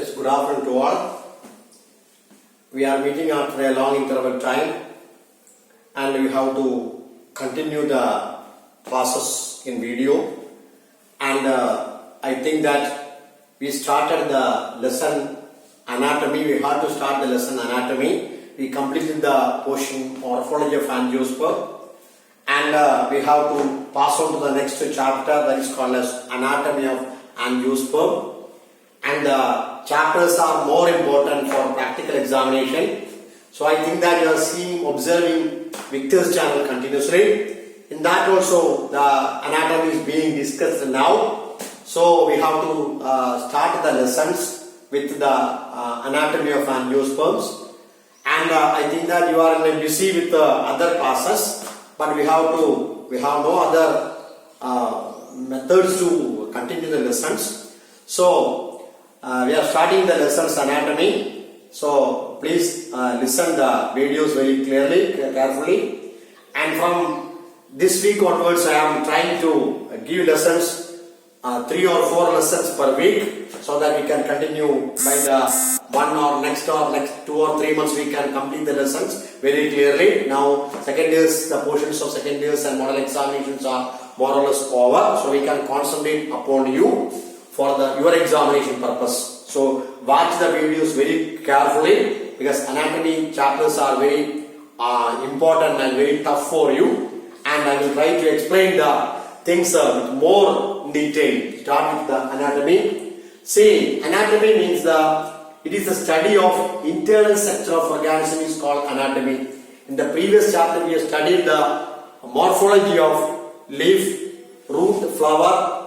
Yes, good afternoon to all. We are meeting after a long interval time and we have to continue the process in video, and I think that we started the lesson anatomy. We had to start the lesson anatomy. We completed the portion morphology of angiosperm, and we have to pass on to the next chapter, that is called as anatomy of angiosperm. And the chapters are more important for practical examination. So I think that you are observing Victor's channel continuously. In that also the anatomy is being discussed now. So we have to start the lessons with the anatomy of angiosperms. And I think that you are busy with other classes, but we have no other methods to continue the lessons. So we are starting the lessons anatomy. So please listen the videos very clearly, carefully. And from this week onwards, I am trying to give lessons, 3 or 4 lessons per week, so that we can continue by the next 2 or 3 months we can complete the lessons very clearly. Now second years, the portions of second years and model examinations are more or less over, so we can concentrate upon you for your examination purpose. So watch the videos very carefully, because anatomy chapters are very important and very tough for you, and I will try to explain the things with more detail. Start with the anatomy. See, anatomy means it is the study of internal structure of organism is called anatomy. In the previous chapter we have studied the morphology of leaf, root, flower,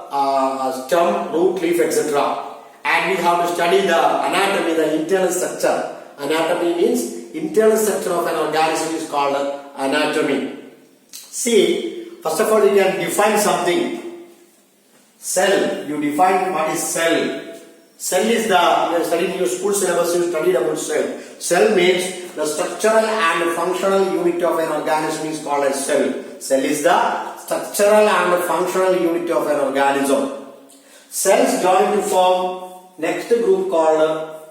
stem, root, leaf, etc. And we have to study the anatomy, the internal structure. Anatomy means internal structure of an organism is called anatomy. See, first of all you can define something. Cell, you define what is cell. Cell is you are studying your school syllabus, you studied about cell. Cell means the structural and functional unit of an organism is called as cell. Cell is the structural and functional unit of an organism. Cells join to form next group called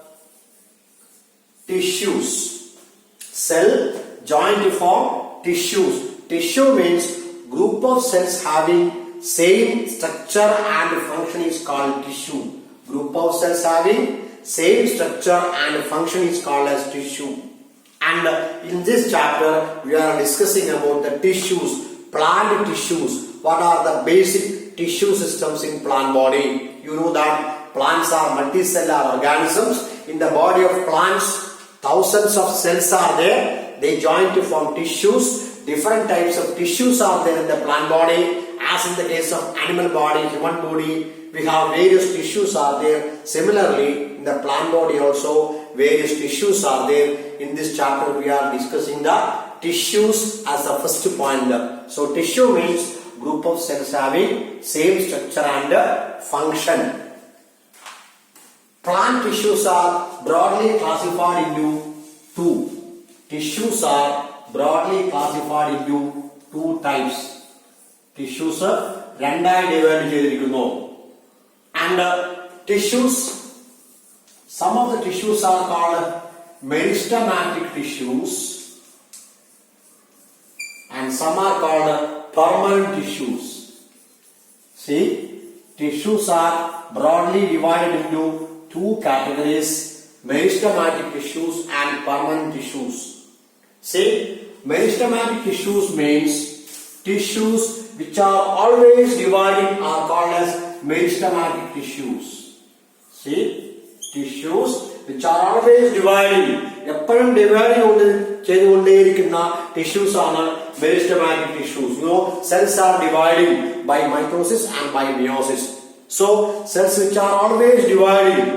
tissues. Cell join to form tissues. Tissue means group of cells having same structure and function is called tissue. Group of cells having same structure and function is called as tissue. And in this chapter we are discussing about the tissues. Plant tissues. What are the basic tissue systems in plant body? You know that plants are multicellular organisms. In the body of plants, thousands of cells are there. They join to form tissues. Different types of tissues are there in the plant body. As in the case of animal body, human body, we have various tissues are there. Similarly, in the plant body also, various tissues are there. In this chapter, we are discussing the tissues as the first point. So tissue means group of cells having same structure and function. Plant tissues are broadly classified into 2. Tissues are broadly classified into 2 types. Tissues രണ്ടായി divide ചെയ്തിരിക്കുന്നു. And tissues, some of the tissues are called meristematic tissues and some are called permanent tissues. See, tissues are broadly divided into 2 categories: meristematic tissues and permanent tissues. See, meristematic tissues means tissues which are always dividing are called as meristematic tissues. See, tissues which are always dividing, എപ്പോഴും divide ചെയ്തുകൊണ്ടേയിരിക്കുന്ന tissues ആണ് meristematic tissues. You know, cells are dividing by mitosis and by meiosis. So, cells which are always dividing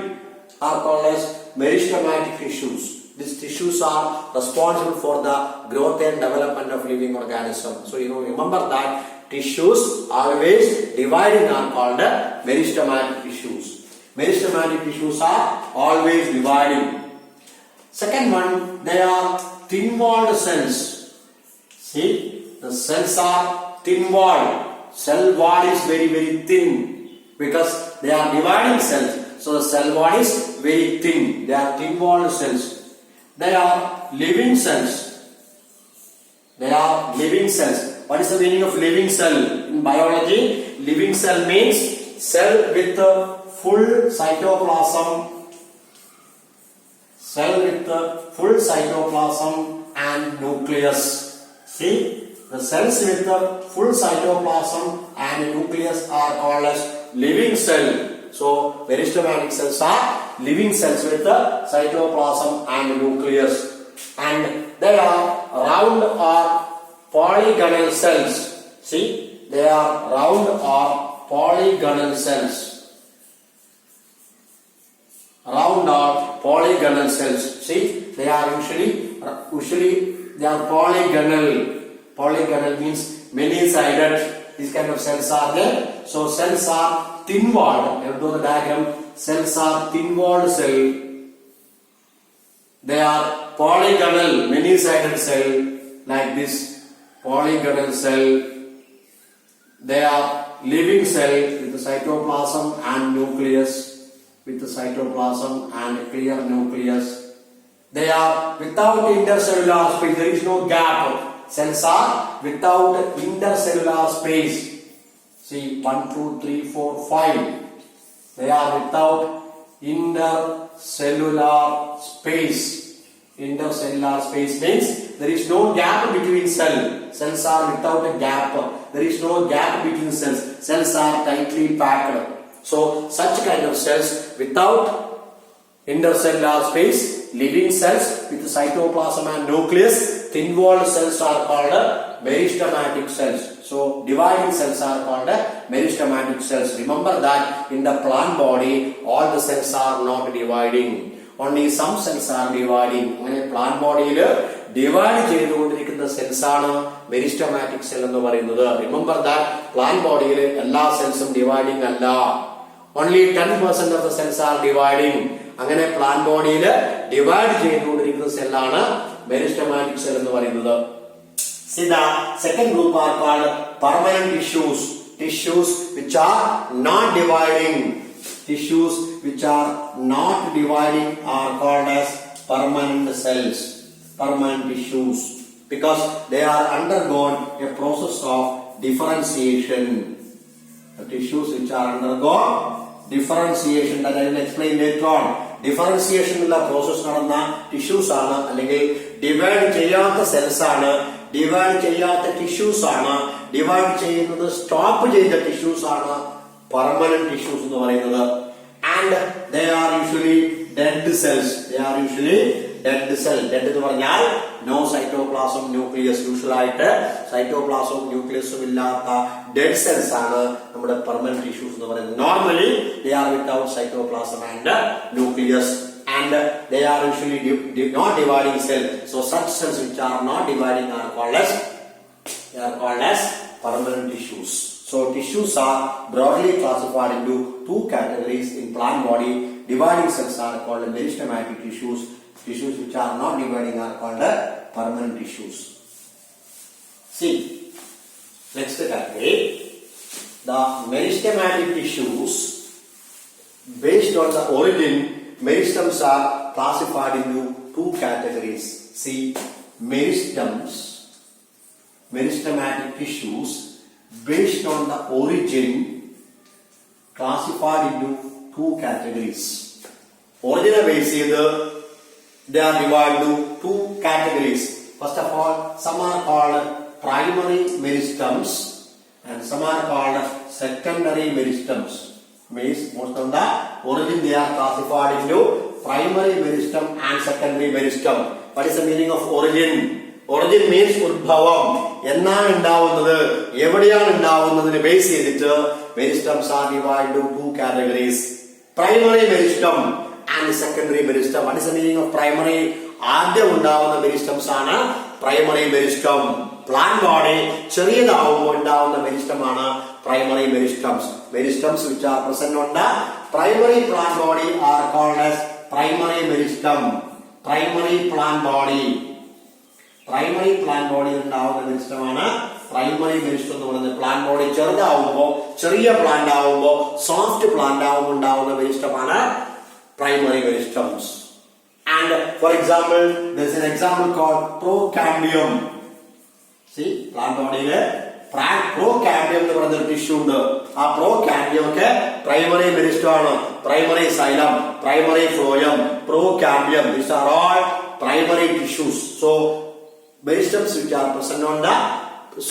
are called as meristematic tissues. These tissues are responsible for the growth and development of living organisms. So, remember that tissues always dividing are called meristematic tissues. Meristematic tissues are always dividing. Second one, they are thin-walled cells. See, the cells are thin-walled. Cell wall is very, very thin because they are dividing cells. So the cell wall is very thin. They are thin-walled cells. They are living cells. They are living cells. What is the meaning of living cell? In biology, living cell means cell with full cytoplasm. Cell with full cytoplasm and nucleus. See, the cells with full cytoplasm and nucleus are called as living cell. So, meristematic cells are living cells with cytoplasm and nucleus, and they are round or polygonal cells. See, they are round or polygonal cells. Round or polygonal cells. See, they are usually they are polygonal. Polygonal means many-sided. These kind of cells are there. So cells are thin-walled. You do the diagram. Cells are thin-walled cell. They are polygonal, many-sided cell like this. Polygonal cell. They are living cell with the cytoplasm and nucleus. With the cytoplasm and clear nucleus. They are without intercellular space. There is no gap. Cells are without intercellular space. See, 1, 2, 3, 4, 5. They are without intercellular space. Intercellular space means there is no gap between cells. Cells are without a gap. There is no gap between cells. Cells are tightly packed. So, such kind of cells without intercellular space, living cells with cytoplasm and nucleus, thin-walled cells are called meristematic cells. So, dividing cells are called meristematic cells. Remember that in the plant body, all the cells are not dividing. Only some cells are dividing. When plant body divide ചെയ്തുകൊണ്ടിരിക്കുന്ന cells ആണ് meristematic cell എന്ന് പറയുന്നത്. Remember that plant body എല്ലാ cells dividing അല്ല. Only 10% of the cells are dividing. അങ്ങനെ plant body divide ചെയ്തുകൊണ്ടിരിക്കുന്ന cell ആണ് meristematic cell എന്ന് പറയുന്നത്. See, the second group are called permanent tissues. Tissues which are not dividing. Tissues which are not dividing are called as permanent cells. Permanent tissues. Because they are undergone a process of differentiation. The tissues which are undergone differentiation, that I will explain later on. Differentiation in the process നടന്ന tissues ആണ്, അല്ലെങ്കിൽ divide ചെയ്യാത്ത cells ആണ്, divide ചെയ്യാത്ത tissues ആണ്, divide ചെയ്യുന്നത് stop ചെയ്ത tissues ആണ് permanent tissues എന്ന് പറയുന്നത്. And they are usually dead cells. They are usually dead cell. Dead എന്ന് പറഞ്ഞാൽ no cytoplasm nucleus. Usual ആയിട്ട് cytoplasm nucleus ഇല്ലാത്ത dead cells ആണ് നമ്മുടെ permanent tissues എന്ന് പറയുന്നത്. Normally they are without cytoplasm and nucleus, and they are usually not dividing cells. So such cells which are not dividing are called as permanent tissues. So tissues are broadly classified into two categories in plant body. Dividing cells are called meristematic tissues. Tissues which are not dividing are called permanent tissues. See, next category, the meristematic tissues. Based on the origin, meristems are classified into two categories. See, meristematic tissues based on the origin classified into two categories. Original base they are divided into two categories. First of all, some are called primary meristems and some are called secondary meristems. Means most of the origin they are classified into primary meristem and secondary meristem. What is the meaning of origin? Origin means ഉത്ഭവം. എന്നാണ് ഉണ്ടാവുന്നത്, എവിടെയാണ് ഉണ്ടാവുന്നതിനെ base ചെയ്തിട്ട് meristems are divided into two categories. Primary meristem and secondary meristem. What is the meaning of primary? ആദ്യം ഉണ്ടാവുന്ന meristems ആണ് primary meristem. Plant body ചെറിയതാവുമ്പോൾ ഉണ്ടാവുന്ന meristem ആണ് primary meristems. Meristems which are present on the primary plant body are called as primary meristem. Primary plant body. Primary plant body ഉണ്ടാവുന്ന meristem ആണ് primary meristem എന്ന് പറയുന്നത്. Plant body ചെറുതാവുമ്പോൾ, ചെറിയ plant ആവുമ്പോൾ, soft plant ആവുമ്പോൾ ഉണ്ടാവുന്ന മെരിസ്റ്റമാണ് primary meristems. And for example, there is an example called procambium. See, plant ബോഡിയില് procambium എന്ന് പറയുന്ന ഒരു ടിഷ്യൂ ഉണ്ട്. ആ പ്രോകാമ്പിയം ഒക്കെ പ്രൈമറി മെരിസ്റ്റം ആണ്. Primary xylem, primary phloem, procambium, these are all primary tissues. So meristems which are present on the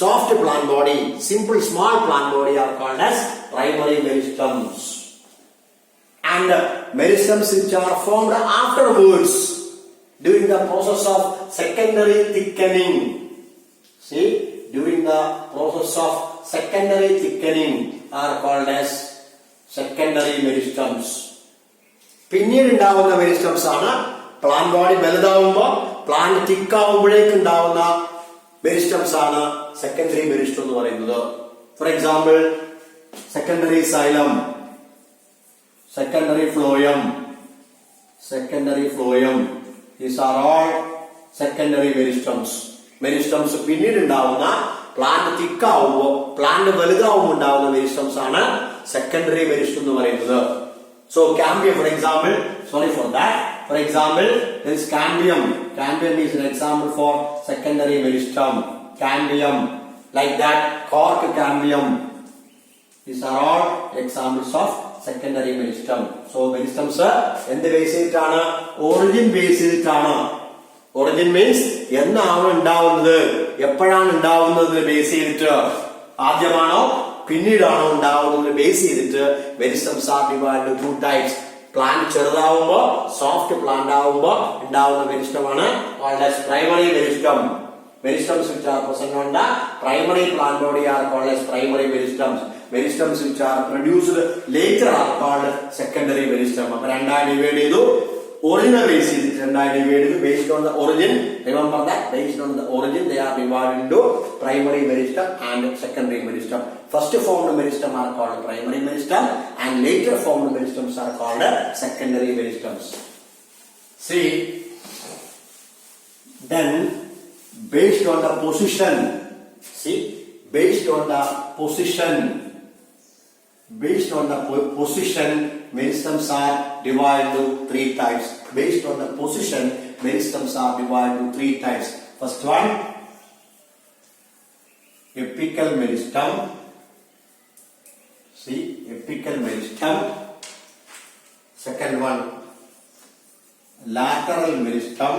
soft plant body, simple small plant body are called as primary meristems. And meristems which are formed afterwards during the process of secondary thickening. See, during the process of secondary thickening are called as secondary meristems. പിന്നീട് ഉണ്ടാവുന്ന meristems ആണ് plant body വലുതാവുമ്പോൾ, plant തിക്ക് ആവുമ്പോഴേക്ക് ഉണ്ടാവുന്ന meristems ആണ് secondary meristem എന്ന് പറയുന്നത്. For example, secondary xylem, secondary phloem, these are all secondary meristems. Meristems പിന്നീട് ഉണ്ടാവുന്ന plant തിക്ക് ആവുമ്പോൾ, പ്ലാന്റ് വലുതാവുമ്പോൾ ഉണ്ടാവുന്ന മെരിസ്റ്റംസ് ആണ് സെക്കൻഡറി മെരിസ്റ്റം എന്ന് പറയുന്നത്. So cambium, for example, for example, there is cambium. Cambium is an example for secondary meristem. Cambium, like that, cork cambium. These are all examples of secondary meristem. So meristems എന്ത് base ചെയ്തിട്ടാണ്? Origin base ചെയ്തിട്ടാണ്. Origin means എന്നാണ് ഉണ്ടാവുന്നത്, എപ്പോഴാണ് ഉണ്ടാവുന്നത് base ചെയ്തിട്ട്, ആദ്യമാണോ പിന്നീടാണോ ഉണ്ടാവുന്നത് base ചെയ്തിട്ട് meristems are divided to types. Plant ചെറുതാവുമ്പോ, സോഫ്റ്റ് പ്ലാന്റ് ആവുമ്പോ ഉണ്ടാവുന്ന മെരിസ്റ്റമാണ് called as primary meristem. Meristems which are present on the primary plant body are called as primary meristems. Meristems which are produced later are called secondary meristem. അപ്പോൾ രണ്ടായി divide ചെയ്തു. Original base ചെയ്തിട്ട് രണ്ടായി divide ചെയ്തു. Based on the origin, remember that based on the origin they are divided into primary meristem and secondary meristem. First formed meristem are called primary meristem and later formed meristems are called secondary meristems. See, then based on the position, based on the position, meristems are divided into three types. Based on the position, meristems are divided into three types. First one, apical meristem. Apical meristem. Second one, lateral meristem.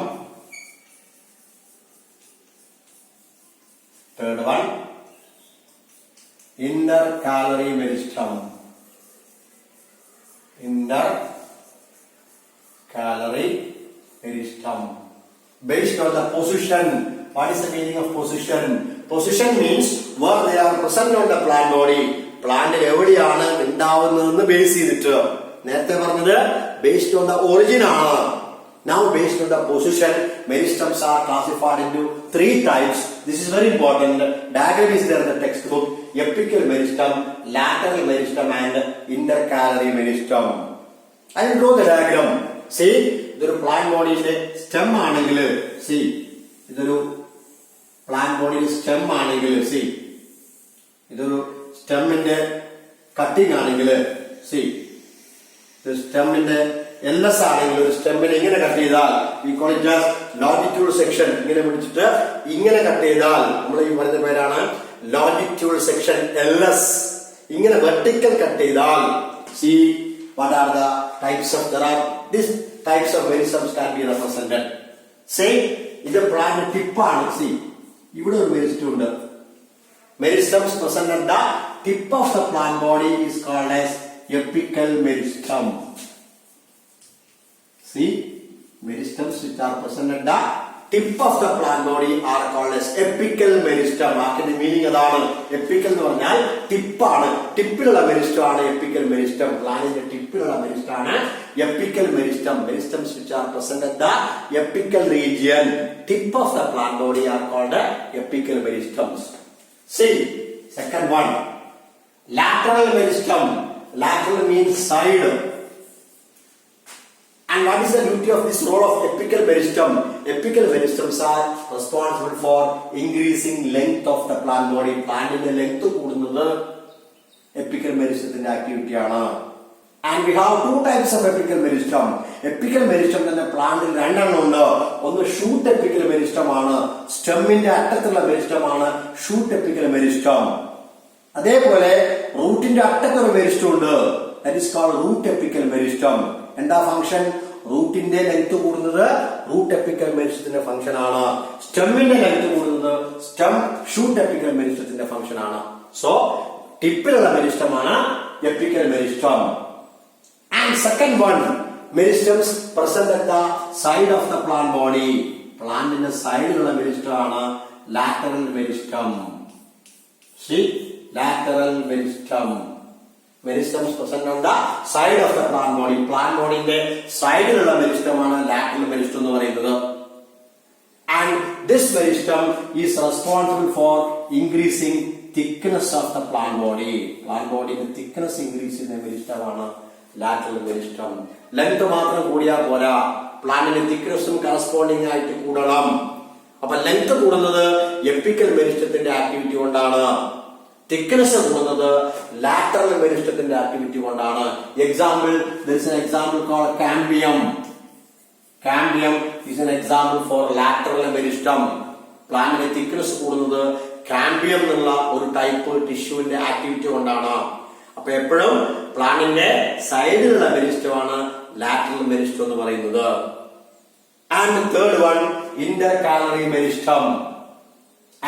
Third one, intercalary meristem. Based on the position, what is the meaning of position? Position means where they are present on the plant body. Plant എവിടെയാണ് ഉണ്ടാവുന്നതെന്ന് base ചെയ്തിട്ട്. നേരത്തെ പറഞ്ഞത് based on the origin ആണ്. Now based on the position, meristems are classified into three types. This is very important. Diagram is there in the textbook. Apical meristem, lateral meristem and intercalary meristem. I will draw the diagram. See, ഇതൊരു plant ബോഡിയിലെ stem ആണെങ്കിൽ, ഇതൊരു plant ബോഡിയിലെ stem ആണെങ്കിൽ, ഇതൊരു സ്റ്റെമ്മിന്റെ cutting ആണെങ്കിൽ, സ്റ്റെമ്മിന്റെ LS ആണെങ്കിൽ ഒരു സ്റ്റെമ്മിനെ ഇങ്ങനെ cut ചെയ്താൽ, ഈ കോളേജ് ലോഞ്ചിറ്റ്യൂഡ് സെക്ഷൻ ഇങ്ങനെ പിടിച്ചിട്ട് ഇങ്ങനെ കട്ട് ചെയ്താൽ നമ്മൾ ഈ പറയുന്ന പേരാണ് ലോഞ്ചിറ്റ്യൂഡ് സെക്ഷൻ LS. ഇങ്ങനെ വെർട്ടിക്കൽ കട്ട് ചെയ്താൽ, what are the types of, there are these types of meristems can be represented. Say, ഇത് പ്ലാന്റ് ടിപ്പാണ്. ഇവിടെ ഒരു മെരിസ്റ്റം ഉണ്ട്. Meristems present at the tip of the plant body is called as apical meristem. Meristems which are present at the tip of the plant body are called as apical meristem. After meaning adana, apical എന്ന് പറഞ്ഞാൽ ടിപ്പാണ്. ടിപ്പിലുള്ള meristem ആണ് apical meristem. പ്ലാന്റിന്റെ ടിപ്പിലുള്ള meristem ആണ് apical meristem. Meristems which are present at the apical region, tip of the plant body are called apical meristems. Second one, lateral meristem. Lateral means side. And what is the duty of this role of apical meristem? Apical meristems are responsible for increasing length of the plant body. Plant in the length കൂടുന്നത് apical meristemത്തിന്റെ activity ആണ്. And we have two types of apical meristem. Apical meristem തന്നെ പ്ലാന്റിൽ രണ്ടെണ്ണം ഉണ്ട്. ഒന്ന് shoot apical meristem ആണ്. സ്റ്റെമ്മിന്റെ അറ്റത്തുള്ള meristem ആണ് ഷൂട്ട് apical meristem. അതേപോലെ റൂട്ടിന്റെ അറ്റത്തൊരു meristem ഉണ്ട്. That is called root apical meristem. എന്താ ഫംഗ്ഷൻ? റൂട്ടിന്റെ ലെങ്ത് കൂടുന്നത് റൂട്ട് എപ്പിക്കൽ മെരിസ്റ്റത്തിന്റെ ഫംഗ്ഷൻ ആണ്. സ്റ്റെമ്മിന്റെ ലെങ്ത് കൂടുന്നത് സ്റ്റെം ഷൂട്ട് എപ്പിക്കൽ മെരിസ്റ്റത്തിന്റെ ഫംഗ്ഷൻ ആണ്. സോ ടിപ്പിലുള്ള മെരിസ്റ്റമാണ് apical meristem. And second one, meristams present at the side of the plant body. പ്ലാന്റിന്റെ സൈഡിലുള്ള മെരിസ്റ്റം ആണ് lateral meristem. See, lateral meristem. Meristams present on the side of the plant body. Plant body ന്റെ സൈഡിലുള്ള meristem ആണ് lateral meristem എന്ന് പറയുന്നത്. And this meristem is responsible for increasing thickness of the plant body. Plant body ന്റെ thickness increase ചെയ്യുന്ന meristem ആണ് lateral meristem. Length മാത്രം കൂടിയാൽ പോരാ, പ്ലാന്റിന്റെ തിക്നെസ്സും കറസ്പോണ്ടിങ് ആയിട്ട് കൂടണം. അപ്പൊ ലെങ്ത് കൂടുന്നത് എപ്പിക്കൽ മെരിസ്റ്റത്തിന്റെ ആക്ടിവിറ്റി കൊണ്ടാണ്. തിക്നെസ് കൂടുന്നത് ലാറ്ററൽ മെരിസ്റ്റത്തിന്റെ ആക്ടിവിറ്റി കൊണ്ടാണ്. Example, there is an example called cambium. Cambium is an example for lateral meristem. പ്ലാന്റിന്റെ തിക്നെസ് കൂടുന്നത് കാമ്പിയം എന്നുള്ള ഒരു ടൈപ്പ് ടിഷ്യൂവിന്റെ ആക്ടിവിറ്റി കൊണ്ടാണ്. അപ്പൊ എപ്പോഴും പ്ലാന്റിന്റെ സൈഡിലുള്ള മെരിസ്റ്റമാണ് ലാറ്ററൽ മെരിസ്റ്റം എന്ന് പറയുന്നത്. And third one, intercalary meristem.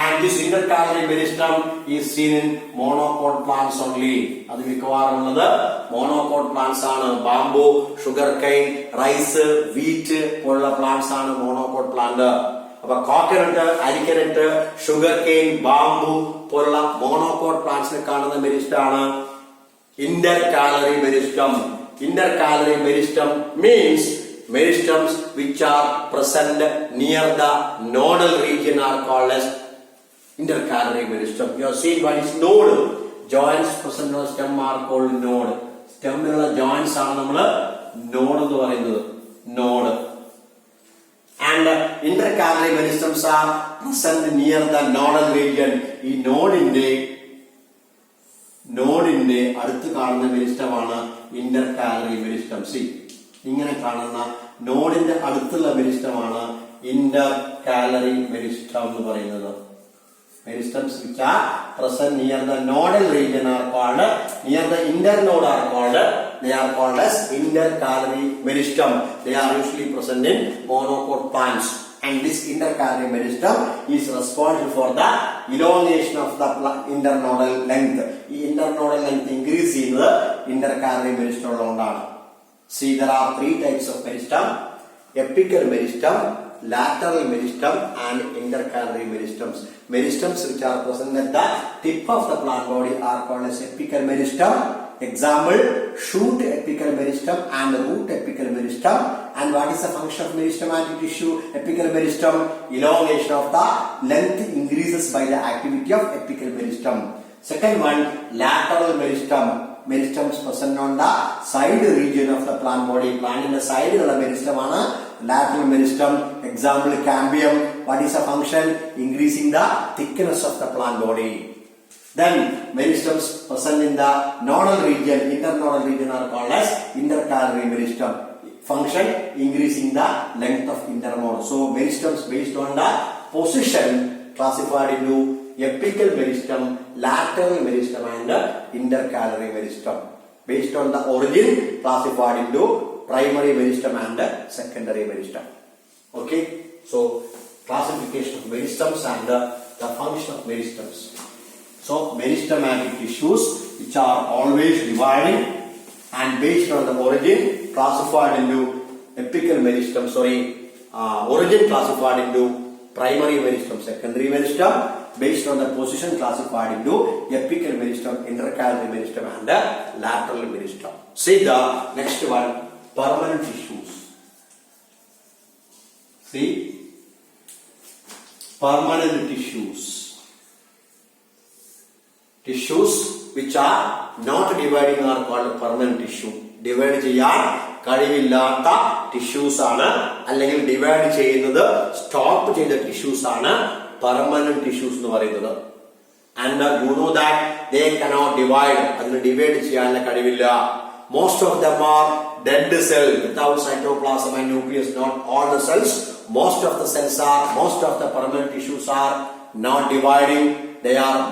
And this intercalary meristem is seen in monocot plants only. അത് മിക്കവാറും ഉള്ളത് monocot plants ആണ്. Bamboo, sugar cane, rice, wheat പോലുള്ള പ്ലാന്റ്സ് ആണ് monocot plant. അപ്പൊ coconut, arecanut, sugar cane, bamboo പോലുള്ള monocot plants കാണുന്ന meristem ആണ് intercalary meristem. Intercalary meristem means meristems which are present near the nodal region are called as intercalary meristem. You have seen what is node. Joints present on stem are called node. Stemmiലുള്ള joints ആണ് നമ്മൾ node എന്ന് പറയുന്നത്. Node. And intercalary meristems are present near the nodal region. ഈ നോഡിന്റെ അടുത്ത് കാണുന്ന മെരിസ്റ്റമാണ് ഇന്റർകാലറി meristem. C, ഇങ്ങനെ കാണുന്ന നോഡിന്റെ അടുത്തുള്ള മെരിസ്റ്റമാണ് ഇന്റർകാലറി മെരിസ്റ്റം എന്ന് പറയുന്നത്. Meristems which are present near the nodal region are called, near the internode are called, they are called as intercalary meristem. They are usually present in monocot plants. And this intercalary meristem is responsible for the elongation of the internodal length. The internodal length increase in the intercalary meristem alone. See, there are three types of meristem: apical meristem, lateral meristem and intercalary meristems. Meristems which are present at the tip of the plant body are called as apical meristem. Example, shoot apical meristem and root apical meristem. And what is the function of meristematic tissue? Apical meristem, elongation of the length increases by the activity of apical meristem. Second one, lateral meristem. Meristems present on the side region of the plant body. Plant in the side of the meristem ആണ് lateral meristem. Example, cambium. What is the function? Increasing the thickness of the plant body. Then meristems present in the nodal region, internodal region are called as intercalary meristem. Function, increasing the length of internode. So meristems based on the position classified into apical meristem, lateral meristem and intercalary meristem. Based on the origin classified into primary meristem and secondary meristem. Okay, so classification of meristems and the function of meristems. So meristematic tissues which are always dividing and based on the origin classified into apical meristem. Origin classified into primary meristem, secondary meristem. Based on the position classified into apical meristem, intercalary meristem and lateral meristem. See the next one, permanent tissues. See, permanent tissues. Tissues which are not dividing are called permanent tissue. Divide ചെയ്യാൻ കഴിവില്ലാത്ത tissues ആണ്, അല്ലെങ്കിൽ divide ചെയ്യുന്നത് stop ചെയ്ത tissues ആണ് permanent tissues എന്ന് പറയുന്നത്. And you know that they cannot divide, അതിന് ഡിവൈഡ് ചെയ്യാനുള്ള കഴിവില്ല. Most of them are dead cells without cytoplasm and nucleus. Not all the cells. Most of the cells are, most of the permanent tissues are not dividing.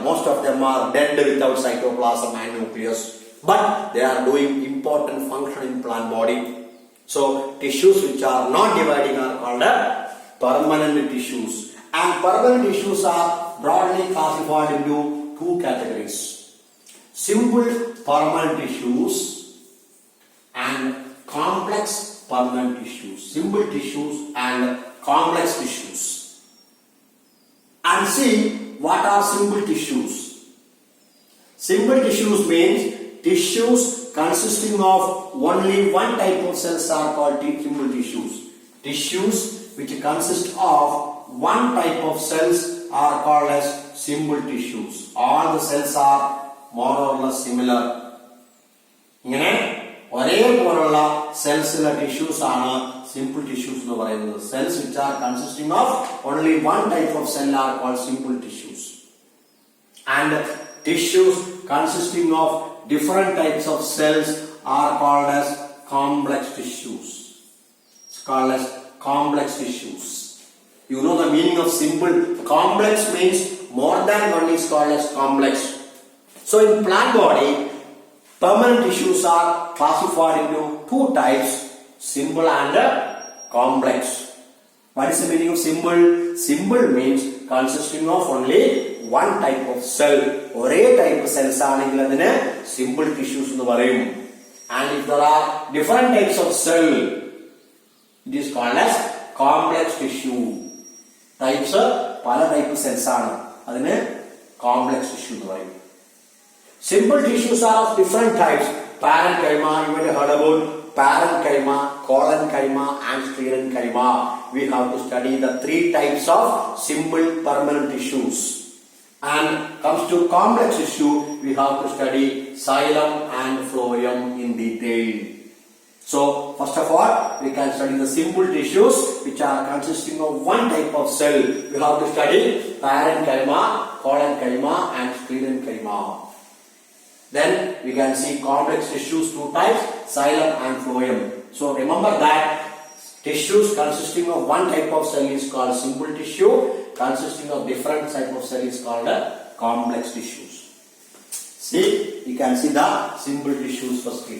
Most of them are dead without cytoplasm and nucleus. But they are doing important function in plant body. So tissues which are not dividing are called permanent tissues. And permanent tissues are broadly classified into two categories: simple permanent tissues and complex permanent tissues. Simple tissues and complex tissues. And see, what are simple tissues? Simple tissues means tissues consisting of only one type of cells are called simple tissues. Tissues which consist of one type of cells are called as simple tissues. All the cells are more or less similar. ഒരേപോലുള്ള സെൽസിലെ tissues ആണ് simple tissues എന്ന് പറയുന്നത്. Cells which are consisting of only one type of cell are called simple tissues. And tissues consisting of different types of cells are called as complex tissues. Called as complex tissues. You know the meaning of simple. Complex means more than one is called as complex. So in plant body, permanent tissues are classified into two types: simple and complex. What is the meaning of simple? Simple means consisting of only one type of cell. ഒരേ type cells ആണെങ്കിൽ അതിനെ simple tissues എന്ന് പറയും. And if there are different types of cell, it is called as complex tissue. Types പല type cells ആണ്, അതിനെ complex tissue എന്ന് പറയും. Simple tissues are of different types: parenchyma, you might have heard about parenchyma, collenchyma and sclerenchyma. We have to study the three types of simple permanent tissues. And comes to complex tissue, we have to study xylem and phloem in detail. So first of all, we can study the simple tissues which are consisting of one type of cell. We have to study parenchyma, collenchyma and sclerenchyma. Then we can see complex tissues, two types: xylem and phloem. So remember that tissues consisting of one type of cell is called simple tissue. Consisting of different type of cell is called complex tissues. See, you can see the simple tissues firstly.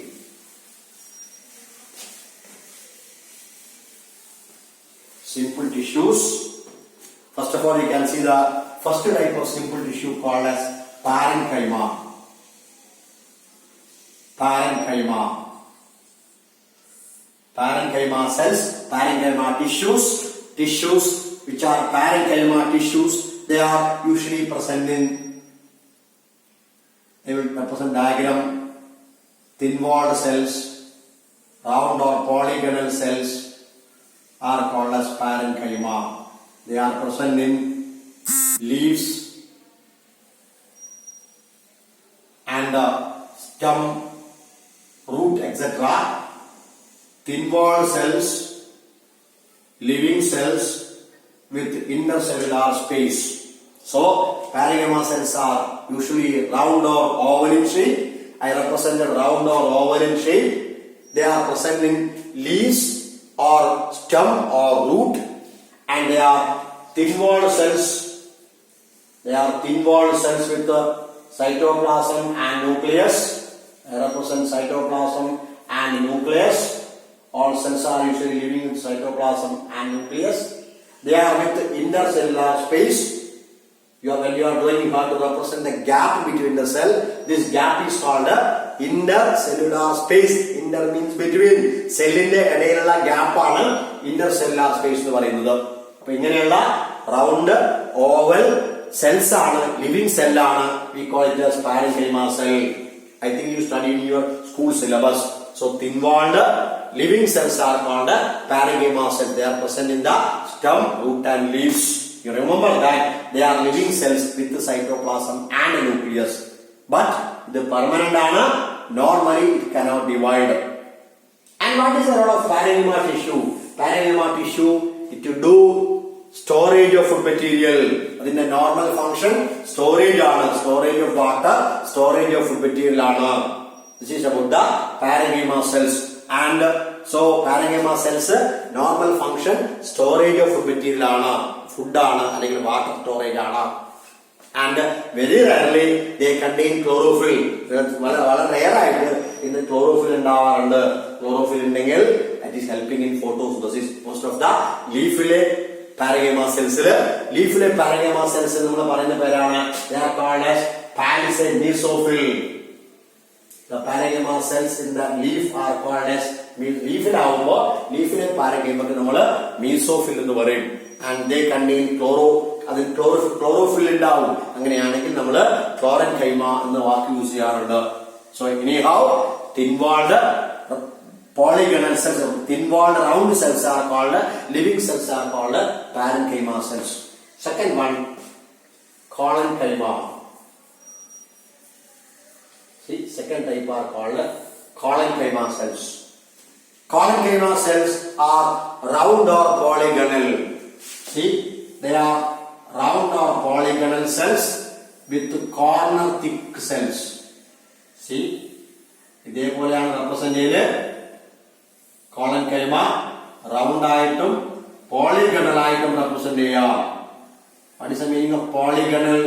Simple tissues. First of all, you can see the first type of simple tissue called as parenchyma. Parenchyma. Parenchyma cells, parenchyma tissues. Tissues which are parenchyma tissues, they are usually present in, they will represent diagram: thin-walled cells, round or polygonal cells are called as parenchyma. They are present in leaves and stem, root, etc. Thin-walled cells, living cells with intercellular space. So parenchyma cells are usually round or oval in shape. I represented round or oval in shape. They are present in leaves or stem or root, and they are thin-walled cells. They are thin-walled cells with the cytoplasm and nucleus. I represent cytoplasm and nucleus. All cells are usually living with cytoplasm and nucleus. They are with intercellular space. When you are doing, you have to represent the gap between the cell. This gap is called intercellular space. Inter means between. Cellinte ഇടയിലുള്ള gap ആണ് intercellular space എന്ന് പറയുന്നത്. അപ്പോൾ ഇങ്ങനെയുള്ള round, oval cells ആണ്, living cell ആണ്. We call it as parenchyma cell. I think you study in your school syllabus. So thin-walled living cells are called parenchyma cells. They are present in the stem, root and leaves. You remember that they are living cells with the cytoplasm and a nucleus. But the permanent ana, normally it cannot divide. And what is the role of parenchyma tissue? Parenchyma tissue, it will do storage of food material. അതിന്റെ normal function storage ആണ്. Storage of water, storage of food material ആണ്. This is about the parenchyma cells. And so parenchyma cells normal function storage of food material ആണ്. Food ആണ് അല്ലെങ്കിൽ water storage ആണ്. And very rarely they contain chlorophyll. വളരെ rare ആയിട്ട് ഇന്ന് chlorophyll ഉണ്ടാവാറുണ്ട്. Chlorophyll ഉണ്ടെങ്കിൽ that is helping in photosynthesis. Most of the leafile parenchyma cells, leafile parenchyma cells നമ്മൾ പറയുന്ന പേരാണ് they are called as palisade mesophyll. The parenchyma cells in the leaf are called as leafിലാവുമ്പോൾ leafile parenchyma നമ്മൾ mesophyll എന്ന് പറയും. And they contain അതിൽ chlorophyll ഉണ്ടാവും. അങ്ങനെയാണെങ്കിൽ നമ്മൾ ക്ലോറൻകൈമ എന്ന വാക്ക് യൂസ് ചെയ്യാറുണ്ട്. So anyhow, thin-walled polygonal cells, thin-walled round cells are called, living cells are called parenchyma cells. Second one, collenchyma. See, second type are called collenchyma cells. Collenchyma cells are round or polygonal. See, they are round or polygonal cells with corner thick cells. See, ഇതേപോലെയാണ് represent ചെയ്ത് collenchyma round ആയിട്ടും polygonal ആയിട്ടും represent ചെയ്യാം. What is the meaning of polygonal?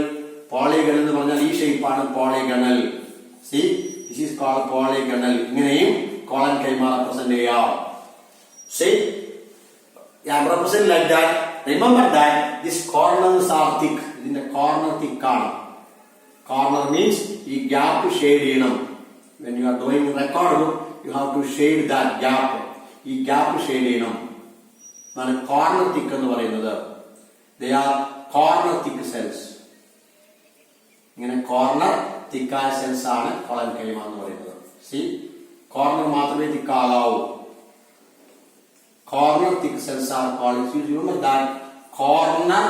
Polygonal എന്ന് പറഞ്ഞാൽ ഈ ഷേപ്പാണ് polygonal. See this is called polygonal. ഇങ്ങനെയും കോളൻകൈമ റെപ്രസെന്റ് ചെയ്യാം. See I represent like that. Remember that these corners are thick. ഇതിന്റെ കോർണർ thick ആണ്. Corner means ഈ gap shade ചെയ്യണം. When you are doing record, you have to shade that gap. ഈ gap shade ചെയ്യണം. അതാണ് corner thick എന്ന് പറയുന്നത്. They are corner thick cells. ഇങ്ങനെ corner thick ആയ cells ആണ് കോളൻകൈമ എന്ന് പറയുന്നത്. See, corner മാത്രമേ thick ആകാവൂ. Corner thick cells are called, you remember that corner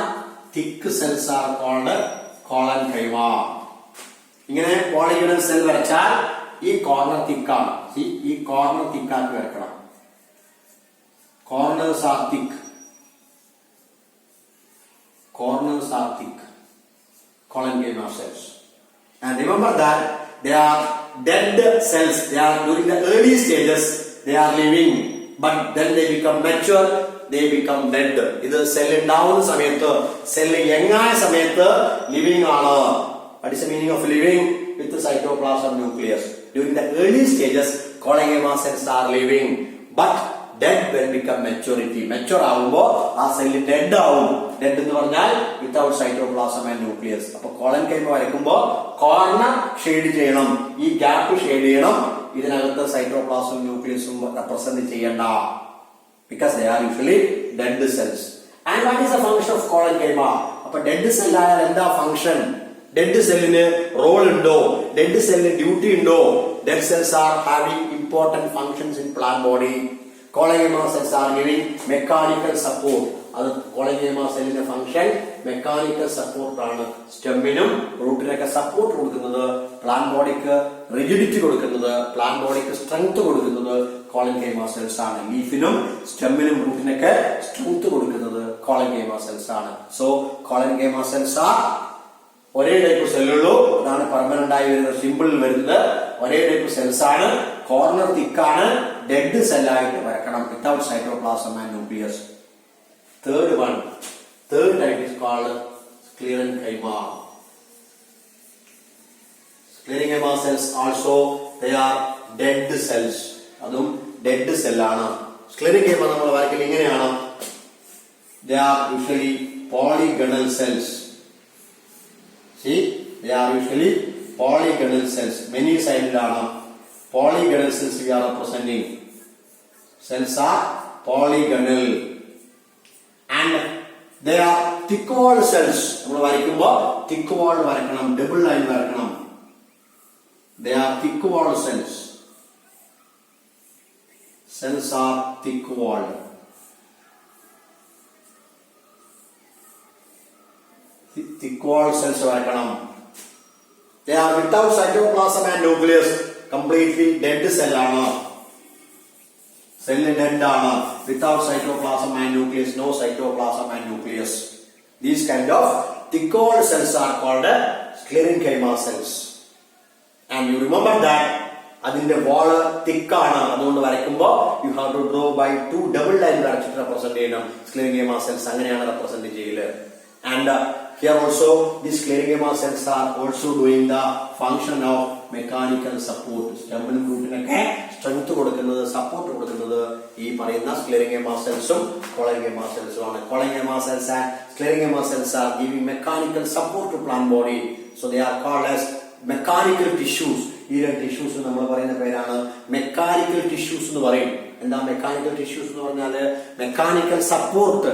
thick cells are called collenchyma. ഇങ്ങനെ polygonal cell വരച്ചാൽ ഈ corner thick ആണ്. See, ഈ corner thick ആക്കി വരക്കണം. Corners are thick. Corners are thick. Collenchyma cells. And remember that they are dead cells. They are during the early stages. They are living. But then they become mature, they become dead. ഇത് cell ഉണ്ടാവുന്ന സമയത്ത് cell young ആയ സമയത്ത് living ആണ്. What is the meaning of living? With the cytoplasm nucleus. During the early stages, collenchyma cells are living, but dead when become maturity. Mature ആവുമ്പോൾ ആ cell dead ആവും. Dead എന്ന് പറഞ്ഞാൽ വിത്തൗട്ട് സൈറ്റോപ്ലാസം ആൻഡ് ന്യൂക്ലിയസ്. അപ്പൊ കോളൻകൈമ വരയ്ക്കുമ്പോൾ corner shade ചെയ്യണം, ഈ gap shade ചെയ്യണം. ഇതിനകത്ത് സൈറ്റോപ്ലാസം ന്യൂക്ലിയസും റെപ്രസെന്റ് ചെയ്യണ്ട. Because they are usually dead cells. And what is the function of collenchyma? അപ്പൊ ഡെഡ് സെൽ ആയാൽ എന്താ ഫംഗ്ഷൻ? ഡെഡ് സെല്ലിന് റോൾ ഉണ്ടോ? ഡെഡ് സെല്ലിന് ഡ്യൂട്ടി ഉണ്ടോ? Dead cells are having important functions in plant body. Collenchyma cells are giving mechanical support. അത് collenchyma സെല്ലിന്റെ function mechanical support ആണ്. സ്റ്റെമ്മിനും റൂട്ടിനൊക്കെ സപ്പോർട്ട് കൊടുക്കുന്നത്, പ്ലാന്റ് ബോഡിക്ക് റിജിഡിറ്റി കൊടുക്കുന്നത്, പ്ലാന്റ് ബോഡിക്ക് സ്ട്രെങ്ത് കൊടുക്കുന്നത് collenchyma cells ആണ്. ലീഫിനും സ്റ്റെമ്മിനും റൂട്ടിനൊക്കെ സ്ട്രെങ്ത് കൊടുക്കുന്നത് collenchyma cells ആണ്. സോ collenchyma cells are ഒരേ ടൈപ്പ് സെല്ലുള്ളൂ. അതാണ് പെർമനന്റ് ആയി വരുന്നത്, സിമ്പിളിൽ വരുന്നത്. ഒരേ ടൈപ്പ് സെൽസ് ആണ്. കോർണർ തിക്കാണ്. ഡെഡ് സെല്ലായിട്ട് വരക്കണം without cytoplasm and nucleus. Third type is called sclerenchyma. Sclerenchyma cells also, they are dead cells. അതും ഡെഡ് സെല്ലാണ്. Sclerenchyma നമ്മൾ വരയ്ക്കുന്നത് ഇങ്ങനെയാണ്. They are usually polygonal cells. See, they are usually polygonal cells. Many sided polygonal cells we are representing. Cells are polygonal. And they are thick walled cells. നമ്മൾ വരയ്ക്കുമ്പോൾ thick walled വരക്കണം, double line വരക്കണം. They are thick walled cells. Cells are thick walled. Thick walled cells വരക്കണം. They are without cytoplasm and nucleus. Completely dead cell ആണ്. Cell dead ആണ്. Without cytoplasm and nucleus, no cytoplasm and nucleus. These kind of thick-walled cells are called sclerenchyma cells. And you remember that അതിന്റെ wall thick ആണ്. അതുകൊണ്ട് വരയ്ക്കുമ്പോൾ you have to draw by 2 double line വരച്ചിട്ട് represent ചെയ്യണം. Sclerenchyma cells അങ്ങനെയാണ് represent ചെയ്യല്. And here also these sclerenchyma cells are also doing the function of mechanical support. Stemമിനും റൂട്ടിനൊക്കെ സ്ട്രെങ്ത് കൊടുക്കുന്നത് സപ്പോർട്ട് കൊടുക്കുന്നത് ഈ പറയുന്ന sclerenchyma cells-ഉം polygonal cells-ഉം ആണ്. Polygonal cells and sclerenchyma cells are giving mechanical support to plant body. So they are called as mechanical tissues. ഈ രണ്ട് tissues നമ്മൾ പറയുന്ന പേരാണ് മെക്കാനിക്കൽ ടിഷ്യൂസ് എന്ന് പറയും. എന്താ മെക്കാനിക്കൽ ടിഷ്യൂസ് എന്ന് പറഞ്ഞാല് മെക്കാനിക്കൽ സപ്പോർട്ട്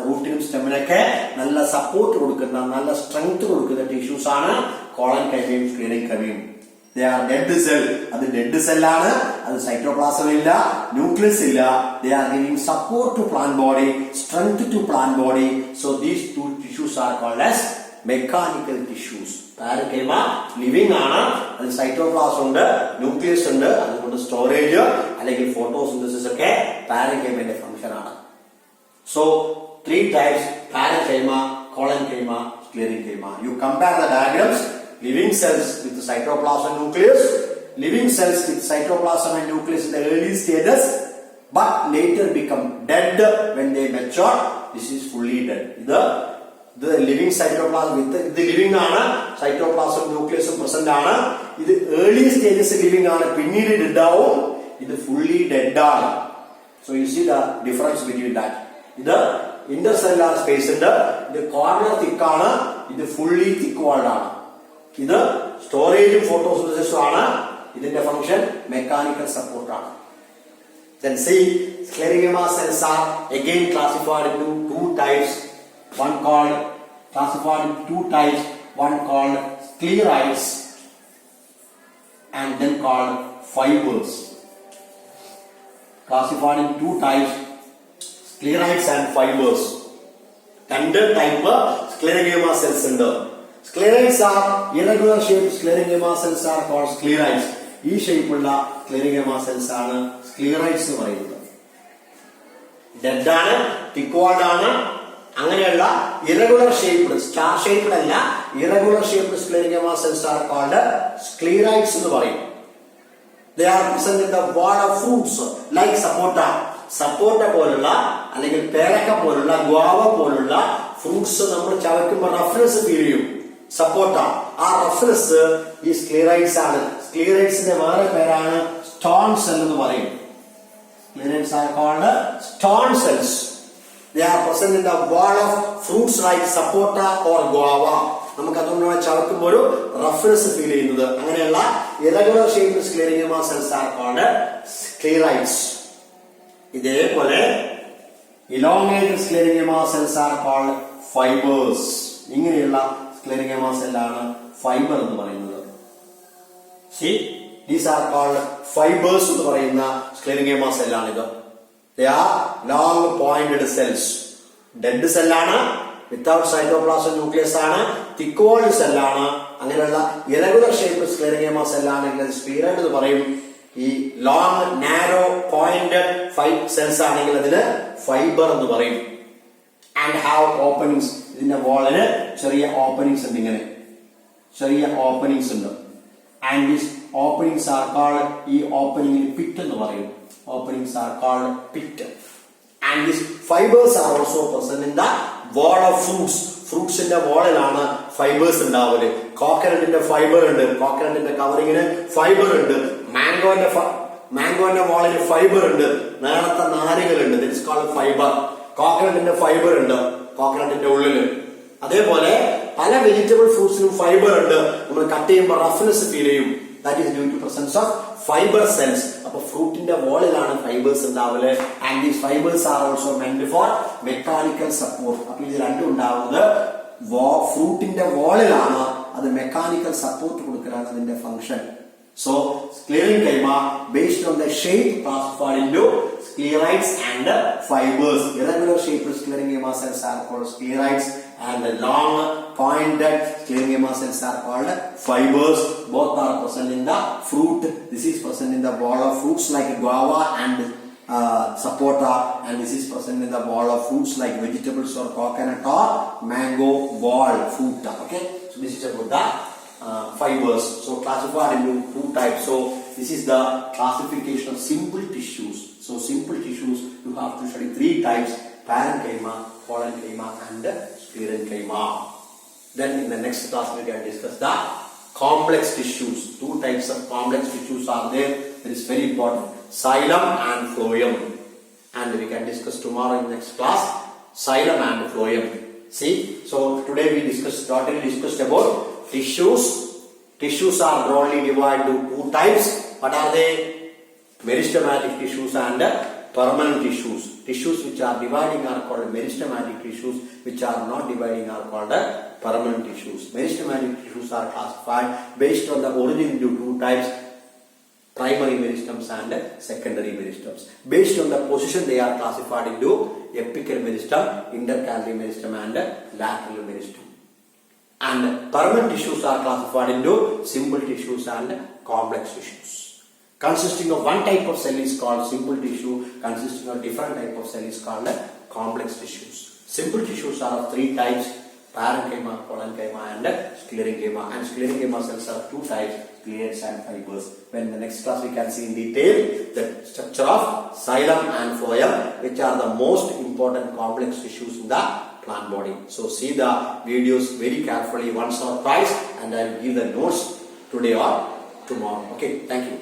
റൂട്ടിനും സ്റ്റെമിനൊക്കെ നല്ല സപ്പോർട്ട് കൊടുക്കുന്ന നല്ല സ്ട്രെങ്ത് കൊടുക്കുന്ന ടിഷ്യൂസ് ആണ് കോളൻകൈമയും സ്ക്ലീറൻകൈമയും. They are dead cell. അത് ഡെഡ് സെല്ലാണ്. അത് സൈറ്റോപ്ലാസം ഇല്ല, ന്യൂക്ലിയസ് ഇല്ല. They are giving support to plant body, strength to plant body. So these two tissues are called as mechanical tissues. Parenchyma living ആണ്. അത് cytoplasm ഉണ്ട്, nucleus ഉണ്ട്. അതുകൊണ്ട് storage അല്ലെങ്കിൽ ഫോട്ടോസിന്തസിസ് ഒക്കെ പാരൻകൈമയുടെ ഫംഗ്ഷൻ ആണ്. So 3 types: parenchyma, collenchyma, sclerenchyma. You compare the diagrams: living cells with the cytoplasm nucleus, living cells with cytoplasm and nucleus in the early stages, but later become dead when they mature. This is fully dead. The living cytoplasm with the living ആണ്, cytoplasm nucleus present ആണ്. ഇത് early stages living ആണ്, പിന്നീട് dead ആവും. ഇത് fully dead ആണ്. So you see the difference between that. ഇത് intercellular space ഉണ്ട്. ഇത് corner thick ആണ്. ഇത് fully thick walled ആണ്. ഇത് സ്റ്റോറേജും ഫോട്ടോസിന്തസിസും ആണ്. ഇതിന്റെ ഫംഗ്ഷൻ മെക്കാനിക്കൽ സപ്പോർട്ട് ആണ്. Then see, sclerenchyma cells are again classified into 2 types. One called sclerites and then called fibers. Classified in 2 types: sclerites and fibers. Two type sclerenchyma cells ഉണ്ട്. Sclerites are irregular shaped sclerenchyma cells are called sclerites. ഈ shape ഉള്ള sclerenchyma cells ആണ് sclerites എന്ന് പറയുന്നത്. Dead ആണ്, thick walled ആണ്. അങ്ങനെയുള്ള irregular shaped, star shaped അല്ല, irregular shaped sclerenchyma cells are called sclerites എന്ന് പറയും. They are present in the wall of fruits like sapota. സപ്പോട്ട പോലുള്ള അല്ലെങ്കിൽ പേരക്ക പോലുള്ള ഗുവാവ പോലുള്ള ഫ്രൂട്ട്സ് നമ്മൾ ചവയ്ക്കുമ്പോൾ റഫ്നെസ് ഫീൽ ചെയ്യും. സപ്പോട്ട, ആ റഫ്നെസ് ഈ സ്ക്ലീറൈറ്റ്സ് ആണ്. സ്ക്ലീറൈറ്റ്സിന്റെ വേറെ പേരാണ് സ്റ്റോൺ സെൽ എന്ന് പറയും. Sclerites are called stone cells. They are present in the wall of fruits like sapota or guava. നമുക്ക് അതുകൊണ്ടാണ് ചവയ്ക്കുമ്പോൾ ഒരു റഫ്നെസ് ഫീൽ ചെയ്യുന്നത്. അങ്ങനെയുള്ള irregular shaped sclerenchyma cells are called sclerites. ഇതേപോലെ elongated sclerenchyma cells are called fibers. ഇങ്ങനെയുള്ള sclerenchyma cell ആണ് fibre എന്ന് പറയുന്നത്. See, these are called fibers എന്ന് പറയുന്ന sclerenchyma cell ആണിത്. They are long pointed cells. Dead cell ആണ്, without cytoplasm nucleus ആണ്, thick walled cell ആണ്. അങ്ങനെയുള്ള irregular shaped sclerenchyma cell ആണെങ്കിൽ സ്പീറൈഡ് എന്ന് പറയും. ഈ ലോങ് നാരോ പോയിന്റഡ് സെൽസ് ആണെങ്കിൽ അതിന് ഫൈബർ എന്ന് പറയും. And have openings. ഇതിന്റെ വാളിന് ചെറിയ ഓപ്പണിങ്സ് ഉണ്ട്, ഇങ്ങനെ ചെറിയ ഓപ്പണിങ്സ് ഉണ്ട്. And this openings are called, ഈ ഓപ്പണിംഗിന് പിറ്റ് എന്ന് പറയും. Openings are called pit. And these fibers are also present in the wall of fruits. Fruits in the wall ilana fibers ഉണ്ടാവല്. കോക്കനട്ടിന്റെ ഫൈബർ ഉണ്ട്, കോക്കനട്ടിന്റെ കവറിങ്ങിന് ഫൈബർ ഉണ്ട്. മാംഗോന്റെ വാളിന് ഫൈബർ ഉണ്ട്, നേരത്തെ നാരുകളുണ്ട്. That is called fiber. കോക്കനട്ടിന്റെ ഫൈബർ ഉണ്ട് കോക്കനട്ടിന്റെ ഉള്ളില്. അതേപോലെ പല വെജിറ്റബിൾ ഫ്രൂട്ട്സിനും ഫൈബർ ഉണ്ട്. നമ്മൾ കട്ട് ചെയ്യുമ്പോൾ റഫ്നെസ് ഫീൽ ചെയ്യും. That is due to presence of fiber cells. അപ്പൊ ഫ്രൂട്ടിന്റെ വോളിലാണ് ഫൈബേഴ്സ് ഉണ്ടാവല്. And these fibres are also meant for mechanical support. അപ്പൊ ഇത് രണ്ടും ഉണ്ടാവുന്നത് ഫ്രൂട്ടിന്റെ വോളിലാണ്. അത് മെക്കാനിക്കൽ സപ്പോർട്ട് കൊടുക്കലാണ് അതിന്റെ function. So sclerenchyma based on the shape classified into sclerites and fibers. Irregular shaped sclerenchyma cells are called sclerites and the long pointed sclerenchyma cells are called fibers. Both are present in the fruit. This is present in the wall of fruits like guava and sapota, and this is present in the wall of fruits like vegetables or coconut or mango wall fruit. Okay, so this is about the fibers. So classified into two types. So this is the classification of simple tissues. So simple tissues, you have to study three types: parenchyma, collenchyma, and sclerenchyma. Then in the next class we can discuss the complex tissues. Two types of complex tissues are there. That is very important: xylem and phloem. And we can discuss tomorrow in the next class xylem and phloem. See, so today we discussed about tissues. Tissues are broadly divided into two types. What are they? Meristematic tissues and permanent tissues. Tissues which are dividing are called meristematic tissues, which are not dividing are called permanent tissues. Meristematic tissues are classified based on the origin into two types: primary meristems and secondary meristems. Based on the position, they are classified into apical meristem, intercalary meristem, and lateral meristem. And permanent tissues are classified into simple tissues and complex tissues. Consisting of one type of cell is called simple tissue, consisting of different type of cell is called complex tissues. Simple tissues are of three types: parenchyma, collenchyma, and sclerenchyma. And sclerenchyma cells are two types: cleats and fibers. When in the next class we can see in detail the structure of xylem and phloem, which are the most important complex tissues in the plant body. So see the videos very carefully once or twice, and I will give the notes today or tomorrow. Okay, thank you.